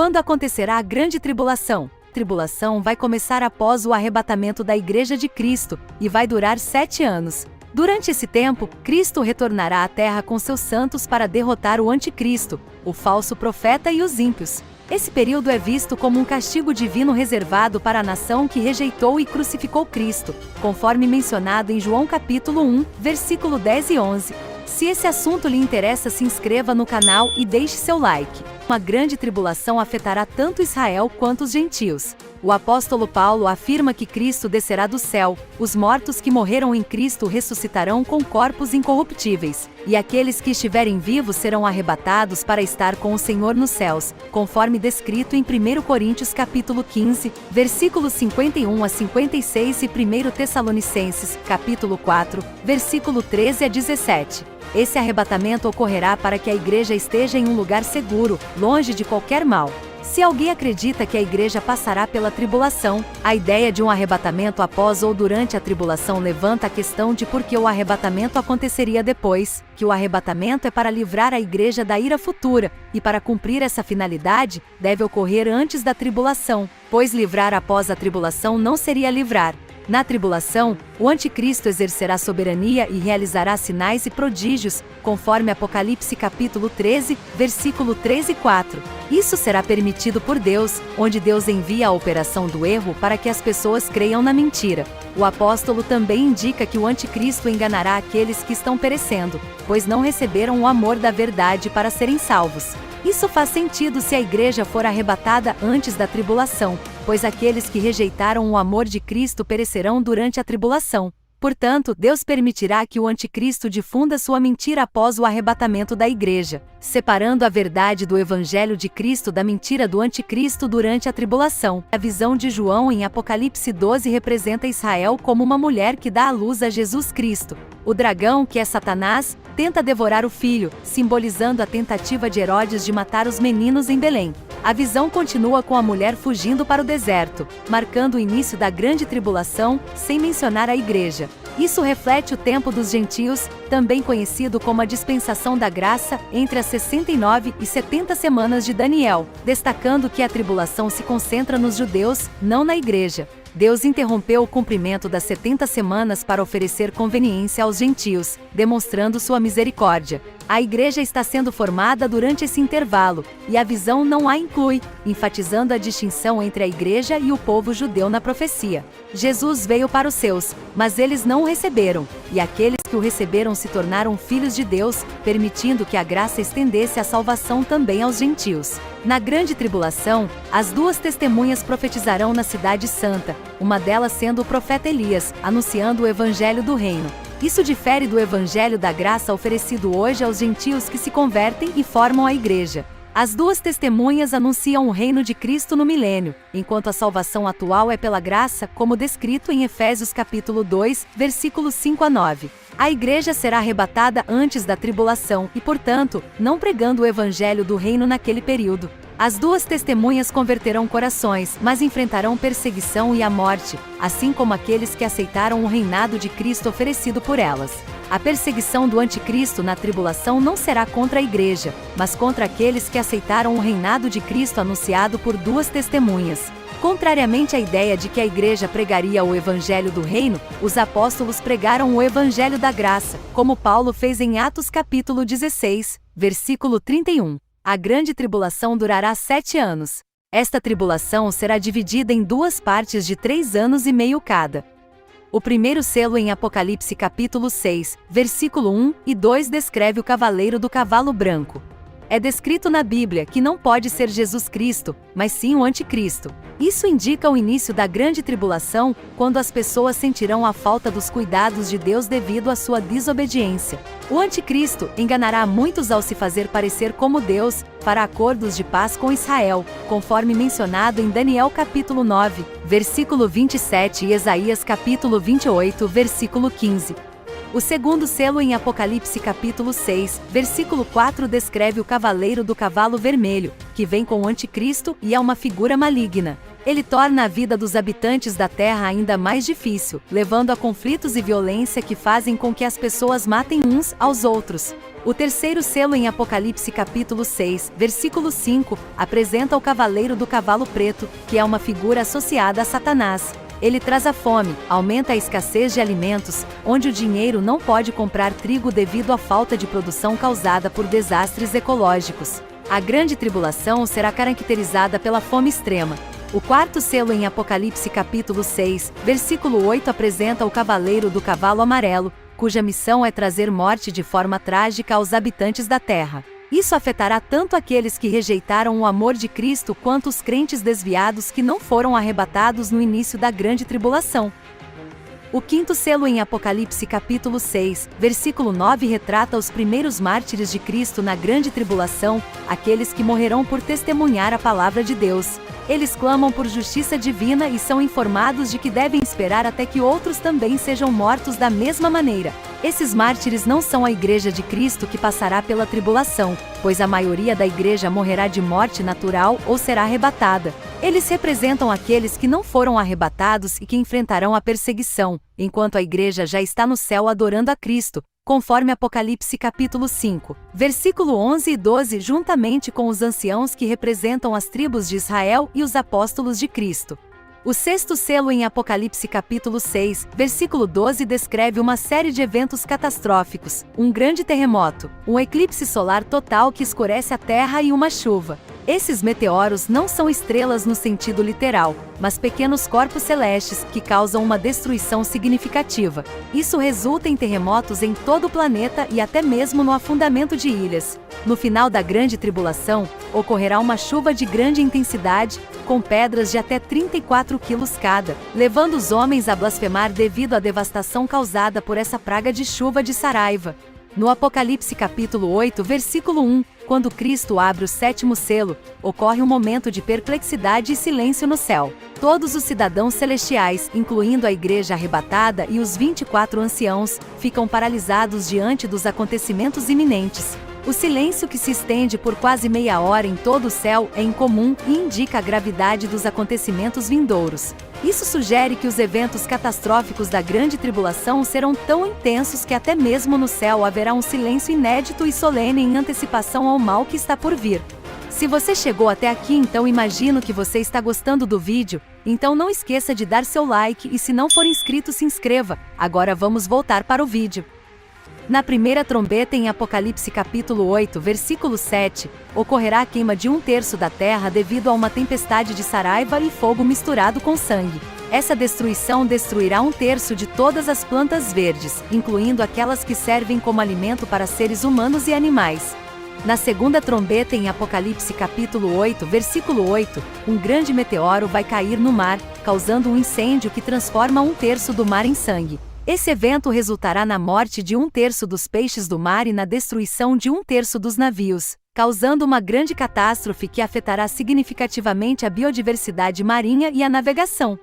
Quando acontecerá a grande tribulação? A tribulação vai começar após o arrebatamento da Igreja de Cristo, e vai durar 7 anos. Durante esse tempo, Cristo retornará à Terra com seus santos para derrotar o Anticristo, o falso profeta e os ímpios. Esse período é visto como um castigo divino reservado para a nação que rejeitou e crucificou Cristo, conforme mencionado em João capítulo 1, versículo 10 e 11. Se esse assunto lhe interessa, se inscreva no canal e deixe seu like. Uma grande tribulação afetará tanto Israel quanto os gentios. O apóstolo Paulo afirma que Cristo descerá do céu, os mortos que morreram em Cristo ressuscitarão com corpos incorruptíveis, e aqueles que estiverem vivos serão arrebatados para estar com o Senhor nos céus, conforme descrito em 1 Coríntios capítulo 15, versículos 51 a 56 e 1 Tessalonicenses, capítulo 4, versículo 13 a 17. Esse arrebatamento ocorrerá para que a igreja esteja em um lugar seguro, longe de qualquer mal. Se alguém acredita que a igreja passará pela tribulação, a ideia de um arrebatamento após ou durante a tribulação levanta a questão de por que o arrebatamento aconteceria depois, que o arrebatamento é para livrar a igreja da ira futura, e para cumprir essa finalidade, deve ocorrer antes da tribulação, pois livrar após a tribulação não seria livrar. Na tribulação, o Anticristo exercerá soberania e realizará sinais e prodígios, conforme Apocalipse capítulo 13, versículo 3 e 4. Isso será permitido por Deus, onde Deus envia a operação do erro para que as pessoas creiam na mentira. O apóstolo também indica que o Anticristo enganará aqueles que estão perecendo, pois não receberam o amor da verdade para serem salvos. Isso faz sentido se a igreja for arrebatada antes da tribulação, pois aqueles que rejeitaram o amor de Cristo perecerão durante a tribulação. Portanto, Deus permitirá que o Anticristo difunda sua mentira após o arrebatamento da igreja, separando a verdade do Evangelho de Cristo da mentira do Anticristo durante a tribulação. A visão de João em Apocalipse 12 representa Israel como uma mulher que dá à luz a Jesus Cristo. O dragão, que é Satanás, tenta devorar o filho, simbolizando a tentativa de Herodes de matar os meninos em Belém. A visão continua com a mulher fugindo para o deserto, marcando o início da grande tribulação, sem mencionar a igreja. Isso reflete o tempo dos gentios, também conhecido como a dispensação da graça, entre as 69 e 70 semanas de Daniel, destacando que a tribulação se concentra nos judeus, não na igreja. Deus interrompeu o cumprimento das 70 semanas para oferecer conveniência aos gentios, demonstrando sua misericórdia. A igreja está sendo formada durante esse intervalo, e a visão não a inclui, enfatizando a distinção entre a igreja e o povo judeu na profecia. Jesus veio para os seus, mas eles não o receberam, e aqueles que o receberam se tornaram filhos de Deus, permitindo que a graça estendesse a salvação também aos gentios. Na grande tribulação, as duas testemunhas profetizarão na cidade santa, uma delas sendo o profeta Elias, anunciando o evangelho do reino. Isso difere do evangelho da graça oferecido hoje aos gentios que se convertem e formam a igreja. As duas testemunhas anunciam o reino de Cristo no milênio, enquanto a salvação atual é pela graça, como descrito em Efésios capítulo 2, versículos 5 a 9. A igreja será arrebatada antes da tribulação e, portanto, não pregando o evangelho do reino naquele período. As duas testemunhas converterão corações, mas enfrentarão perseguição e a morte, assim como aqueles que aceitaram o reinado de Cristo oferecido por elas. A perseguição do Anticristo na tribulação não será contra a igreja, mas contra aqueles que aceitaram o reinado de Cristo anunciado por duas testemunhas. Contrariamente à ideia de que a igreja pregaria o evangelho do reino, os apóstolos pregaram o evangelho da graça, como Paulo fez em Atos capítulo 16, versículo 31. A grande tribulação durará 7 anos. Esta tribulação será dividida em duas partes de 3 anos e meio cada. O primeiro selo em Apocalipse capítulo 6, versículo 1 e 2 descreve o cavaleiro do cavalo branco. É descrito na Bíblia que não pode ser Jesus Cristo, mas sim o Anticristo. Isso indica o início da grande tribulação, quando as pessoas sentirão a falta dos cuidados de Deus devido à sua desobediência. O Anticristo enganará muitos ao se fazer parecer como Deus, para acordos de paz com Israel, conforme mencionado em Daniel capítulo 9, versículo 27 e Isaías capítulo 28, versículo 15. O segundo selo em Apocalipse capítulo 6, versículo 4 descreve o cavaleiro do cavalo vermelho, que vem com o Anticristo e é uma figura maligna. Ele torna a vida dos habitantes da terra ainda mais difícil, levando a conflitos e violência que fazem com que as pessoas matem uns aos outros. O terceiro selo em Apocalipse capítulo 6, versículo 5, apresenta o cavaleiro do cavalo preto, que é uma figura associada a Satanás. Ele traz a fome, aumenta a escassez de alimentos, onde o dinheiro não pode comprar trigo devido à falta de produção causada por desastres ecológicos. A grande tribulação será caracterizada pela fome extrema. O quarto selo em Apocalipse capítulo 6, versículo 8 apresenta o cavaleiro do cavalo amarelo, cuja missão é trazer morte de forma trágica aos habitantes da terra. Isso afetará tanto aqueles que rejeitaram o amor de Cristo quanto os crentes desviados que não foram arrebatados no início da grande tribulação. O quinto selo em Apocalipse capítulo 6, versículo 9 retrata os primeiros mártires de Cristo na grande tribulação, aqueles que morrerão por testemunhar a palavra de Deus. Eles clamam por justiça divina e são informados de que devem esperar até que outros também sejam mortos da mesma maneira. Esses mártires não são a Igreja de Cristo que passará pela tribulação, pois a maioria da Igreja morrerá de morte natural ou será arrebatada. Eles representam aqueles que não foram arrebatados e que enfrentarão a perseguição, enquanto a Igreja já está no céu adorando a Cristo, conforme Apocalipse capítulo 5, versículo 11 e 12, juntamente com os anciãos que representam as tribos de Israel e os apóstolos de Cristo. O sexto selo em Apocalipse capítulo 6, versículo 12 descreve uma série de eventos catastróficos, um grande terremoto, um eclipse solar total que escurece a terra e uma chuva. Esses meteoros não são estrelas no sentido literal, mas pequenos corpos celestes que causam uma destruição significativa. Isso resulta em terremotos em todo o planeta e até mesmo no afundamento de ilhas. No final da grande tribulação, ocorrerá uma chuva de grande intensidade, com pedras de até 34 quilos cada, levando os homens a blasfemar devido à devastação causada por essa praga de chuva de Saraiva. No Apocalipse capítulo 8, versículo 1, quando Cristo abre o sétimo selo, ocorre um momento de perplexidade e silêncio no céu. Todos os cidadãos celestiais, incluindo a igreja arrebatada e os 24 anciãos, ficam paralisados diante dos acontecimentos iminentes. O silêncio que se estende por quase meia hora em todo o céu é incomum e indica a gravidade dos acontecimentos vindouros. Isso sugere que os eventos catastróficos da grande tribulação serão tão intensos que até mesmo no céu haverá um silêncio inédito e solene em antecipação ao mal que está por vir. Se você chegou até aqui, então imagino que você está gostando do vídeo, então não esqueça de dar seu like e se não for inscrito se inscreva. Agora vamos voltar para o vídeo. Na primeira trombeta em Apocalipse capítulo 8, versículo 7, ocorrerá a queima de 1/3 da terra devido a uma tempestade de saraiva e fogo misturado com sangue. Essa destruição destruirá 1/3 de todas as plantas verdes, incluindo aquelas que servem como alimento para seres humanos e animais. Na segunda trombeta em Apocalipse capítulo 8, versículo 8, um grande meteoro vai cair no mar, causando um incêndio que transforma 1/3 do mar em sangue. Esse evento resultará na morte de 1/3 dos peixes do mar e na destruição de 1/3 dos navios, causando uma grande catástrofe que afetará significativamente a biodiversidade marinha e a navegação.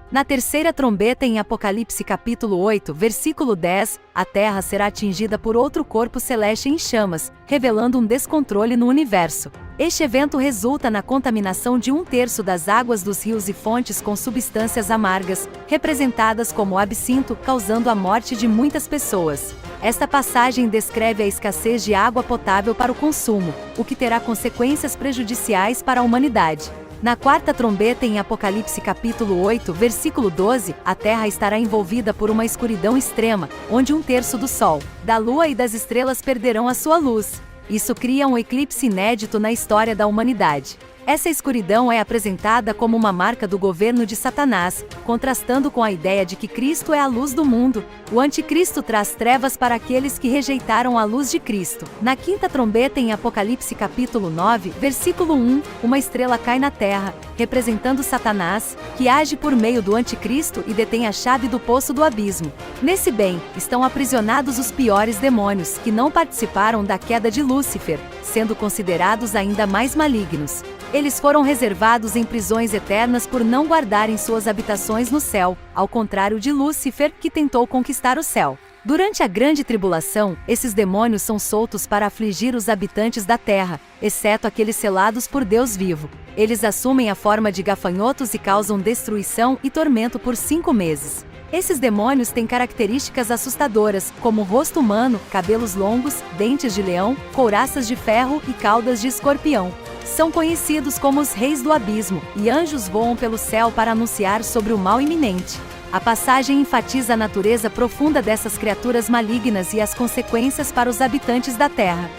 Na terceira trombeta em Apocalipse capítulo 8, versículo 10, a Terra será atingida por outro corpo celeste em chamas, revelando um descontrole no universo. Este evento resulta na contaminação de 1/3 das águas dos rios e fontes com substâncias amargas, representadas como absinto, causando a morte de muitas pessoas. Esta passagem descreve a escassez de água potável para o consumo, o que terá consequências prejudiciais para a humanidade. Na quarta trombeta em Apocalipse capítulo 8, versículo 12, a terra estará envolvida por uma escuridão extrema, onde 1/3 do sol, da lua e das estrelas perderão a sua luz. Isso cria um eclipse inédito na história da humanidade. Essa escuridão é apresentada como uma marca do governo de Satanás, contrastando com a ideia de que Cristo é a luz do mundo. O anticristo traz trevas para aqueles que rejeitaram a luz de Cristo. Na quinta trombeta em Apocalipse capítulo 9, versículo 1, uma estrela cai na terra, representando Satanás, que age por meio do anticristo e detém a chave do poço do abismo. Nesse bem, estão aprisionados os piores demônios, que não participaram da queda de Lúcifer, sendo considerados ainda mais malignos. Eles foram reservados em prisões eternas por não guardarem suas habitações no céu, ao contrário de Lúcifer, que tentou conquistar o céu. Durante a grande tribulação, esses demônios são soltos para afligir os habitantes da terra, exceto aqueles selados por Deus vivo. Eles assumem a forma de gafanhotos e causam destruição e tormento por 5 meses. Esses demônios têm características assustadoras, como rosto humano, cabelos longos, dentes de leão, couraças de ferro e caudas de escorpião. São conhecidos como os reis do abismo, e anjos voam pelo céu para anunciar sobre o mal iminente. A passagem enfatiza a natureza profunda dessas criaturas malignas e as consequências para os habitantes da terra.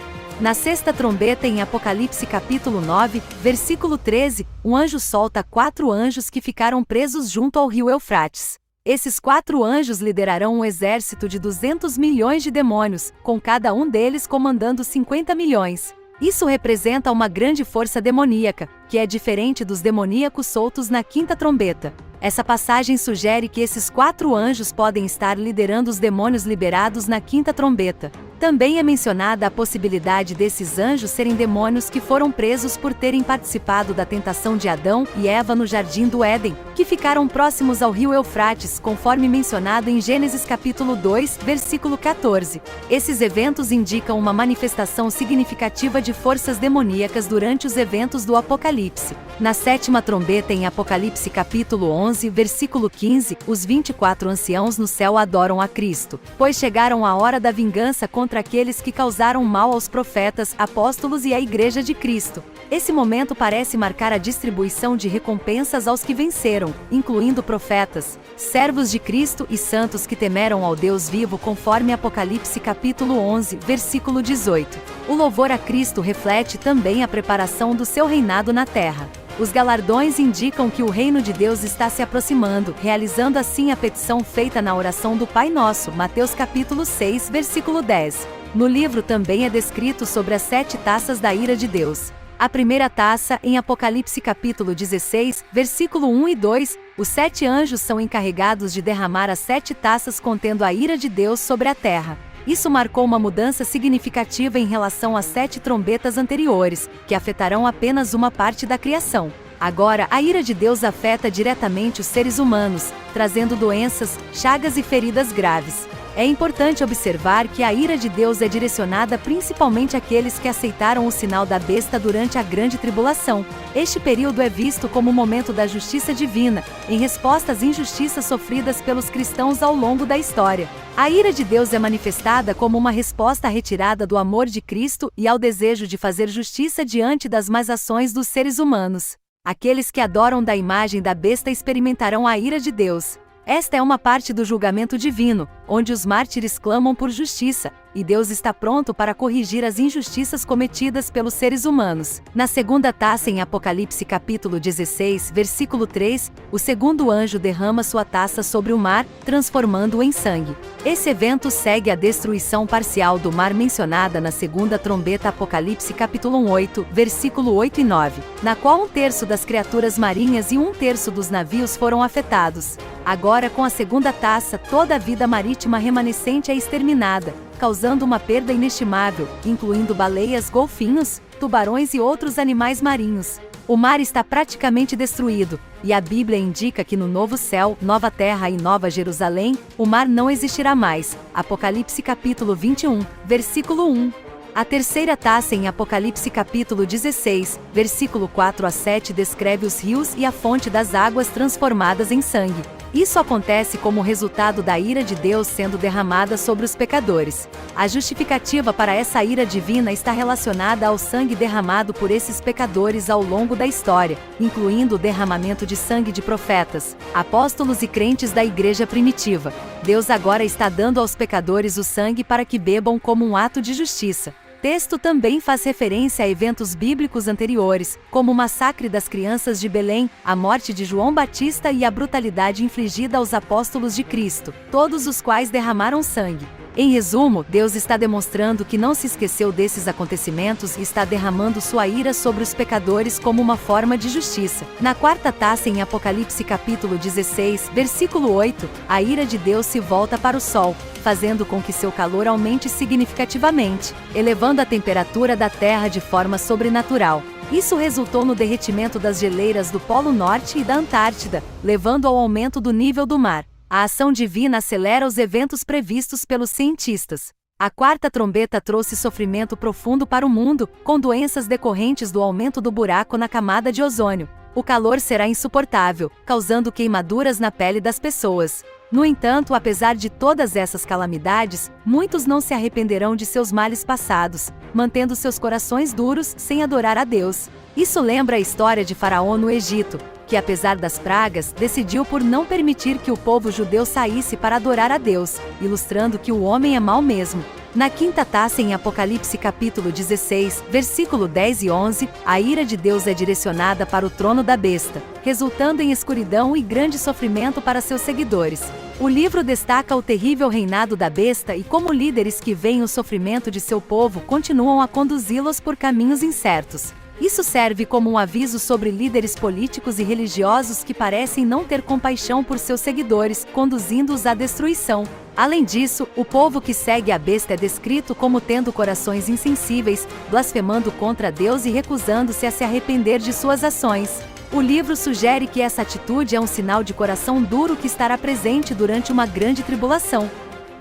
Na sexta trombeta, em Apocalipse capítulo 9, versículo 13, um anjo solta 4 anjos que ficaram presos junto ao rio Eufrates. Esses 4 anjos liderarão um exército de 200 milhões de demônios, com cada um deles comandando 50 milhões. Isso representa uma grande força demoníaca, que é diferente dos demoníacos soltos na quinta trombeta. Essa passagem sugere que esses 4 anjos podem estar liderando os demônios liberados na quinta trombeta. Também é mencionada a possibilidade desses anjos serem demônios que foram presos por terem participado da tentação de Adão e Eva no Jardim do Éden, que ficaram próximos ao rio Eufrates, conforme mencionado em Gênesis capítulo 2, versículo 14. Esses eventos indicam uma manifestação significativa de forças demoníacas durante os eventos do Apocalipse. Na sétima trombeta, em Apocalipse capítulo 11, versículo 15, os 24 anciãos no céu adoram a Cristo, pois chegaram a hora da vingança contra aqueles que causaram mal aos profetas, apóstolos e à Igreja de Cristo. Esse momento parece marcar a distribuição de recompensas aos que venceram, incluindo profetas, servos de Cristo e santos que temeram ao Deus vivo, conforme Apocalipse capítulo 11, versículo 18. O louvor a Cristo reflete também a preparação do seu reinado na terra. Os galardões indicam que o reino de Deus está se aproximando, realizando assim a petição feita na oração do Pai Nosso, Mateus capítulo 6, versículo 10. No livro também é descrito sobre as 7 taças da ira de Deus. A primeira taça, em Apocalipse capítulo 16, versículo 1 e 2, os 7 anjos são encarregados de derramar as 7 taças contendo a ira de Deus sobre a terra. Isso marcou uma mudança significativa em relação às 7 trombetas anteriores, que afetarão apenas uma parte da criação. Agora, a ira de Deus afeta diretamente os seres humanos, trazendo doenças, chagas e feridas graves. É importante observar que a ira de Deus é direcionada principalmente àqueles que aceitaram o sinal da besta durante a grande tribulação. Este período é visto como o momento da justiça divina, em resposta às injustiças sofridas pelos cristãos ao longo da história. A ira de Deus é manifestada como uma resposta à retirada do amor de Cristo e ao desejo de fazer justiça diante das más ações dos seres humanos. Aqueles que adoram da imagem da besta experimentarão a ira de Deus. Esta é uma parte do julgamento divino, onde os mártires clamam por justiça, e Deus está pronto para corrigir as injustiças cometidas pelos seres humanos. Na segunda taça, em Apocalipse capítulo 16, versículo 3, o segundo anjo derrama sua taça sobre o mar, transformando-o em sangue. Esse evento segue a destruição parcial do mar mencionada na segunda trombeta, Apocalipse capítulo 8, versículo 8 e 9, na qual 1/3 das criaturas marinhas e 1/3 dos navios foram afetados. Agora, com a segunda taça, toda a vida marítima remanescente é exterminada, causando uma perda inestimável, incluindo baleias, golfinhos, tubarões e outros animais marinhos. O mar está praticamente destruído, e a Bíblia indica que no novo céu, nova terra e nova Jerusalém, o mar não existirá mais. Apocalipse capítulo 21, versículo 1. A terceira taça, em Apocalipse capítulo 16, versículo 4 a 7, descreve os rios e a fonte das águas transformadas em sangue. Isso acontece como resultado da ira de Deus sendo derramada sobre os pecadores. A justificativa para essa ira divina está relacionada ao sangue derramado por esses pecadores ao longo da história, incluindo o derramamento de sangue de profetas, apóstolos e crentes da igreja primitiva. Deus agora está dando aos pecadores o sangue para que bebam como um ato de justiça. Texto também faz referência a eventos bíblicos anteriores, como o massacre das crianças de Belém, a morte de João Batista e a brutalidade infligida aos apóstolos de Cristo, todos os quais derramaram sangue. Em resumo, Deus está demonstrando que não se esqueceu desses acontecimentos e está derramando sua ira sobre os pecadores como uma forma de justiça. Na quarta taça, em Apocalipse capítulo 16, versículo 8, a ira de Deus se volta para o sol, fazendo com que seu calor aumente significativamente, elevando a temperatura da Terra de forma sobrenatural. Isso resultou no derretimento das geleiras do Polo Norte e da Antártida, levando ao aumento do nível do mar. A ação divina acelera os eventos previstos pelos cientistas. A quarta trombeta trouxe sofrimento profundo para o mundo, com doenças decorrentes do aumento do buraco na camada de ozônio. O calor será insuportável, causando queimaduras na pele das pessoas. No entanto, apesar de todas essas calamidades, muitos não se arrependerão de seus males passados, mantendo seus corações duros sem adorar a Deus. Isso lembra a história de Faraó no Egito, que apesar das pragas, decidiu por não permitir que o povo judeu saísse para adorar a Deus, ilustrando que o homem é mau mesmo. Na quinta taça em Apocalipse capítulo 16, versículo 10 e 11, a ira de Deus é direcionada para o trono da besta, resultando em escuridão e grande sofrimento para seus seguidores. O livro destaca o terrível reinado da besta e como líderes que veem o sofrimento de seu povo continuam a conduzi-los por caminhos incertos. Isso serve como um aviso sobre líderes políticos e religiosos que parecem não ter compaixão por seus seguidores, conduzindo-os à destruição. Além disso, o povo que segue a besta é descrito como tendo corações insensíveis, blasfemando contra Deus e recusando-se a se arrepender de suas ações. O livro sugere que essa atitude é um sinal de coração duro que estará presente durante uma grande tribulação.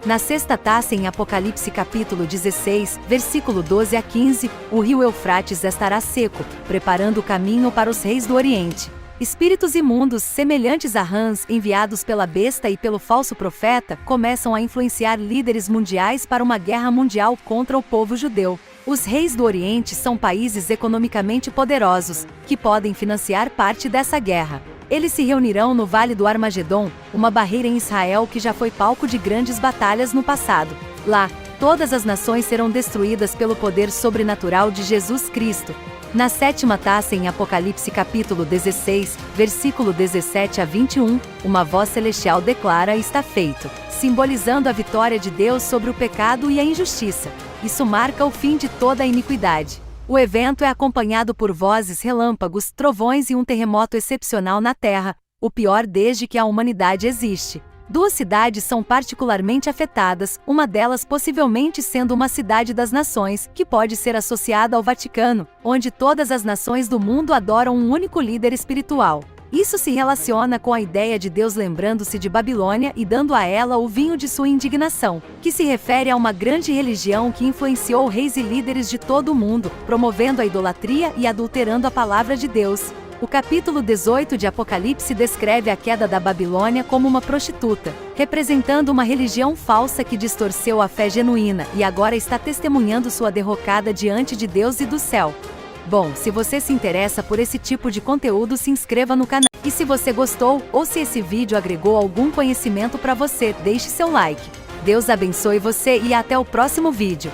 Na sexta taça em Apocalipse capítulo 16, versículo 12 a 15, o rio Eufrates estará seco, preparando o caminho para os reis do Oriente. Espíritos imundos, semelhantes a rãs, enviados pela besta e pelo falso profeta, começam a influenciar líderes mundiais para uma guerra mundial contra o povo judeu. Os reis do Oriente são países economicamente poderosos, que podem financiar parte dessa guerra. Eles se reunirão no Vale do Armagedon, uma barreira em Israel que já foi palco de grandes batalhas no passado. Lá, todas as nações serão destruídas pelo poder sobrenatural de Jesus Cristo. Na sétima taça em Apocalipse capítulo 16, versículo 17 a 21, uma voz celestial declara: está feito, simbolizando a vitória de Deus sobre o pecado e a injustiça. Isso marca o fim de toda a iniquidade. O evento é acompanhado por vozes, relâmpagos, trovões e um terremoto excepcional na Terra, o pior desde que a humanidade existe. Duas cidades são particularmente afetadas, uma delas possivelmente sendo uma cidade das nações, que pode ser associada ao Vaticano, onde todas as nações do mundo adoram um único líder espiritual. Isso se relaciona com a ideia de Deus lembrando-se de Babilônia e dando a ela o vinho de sua indignação, que se refere a uma grande religião que influenciou reis e líderes de todo o mundo, promovendo a idolatria e adulterando a palavra de Deus. O capítulo 18 de Apocalipse descreve a queda da Babilônia como uma prostituta, representando uma religião falsa que distorceu a fé genuína e agora está testemunhando sua derrocada diante de Deus e do céu. Bom, se você se interessa por esse tipo de conteúdo, se inscreva no canal. E se você gostou, ou se esse vídeo agregou algum conhecimento para você, deixe seu like. Deus abençoe você e até o próximo vídeo.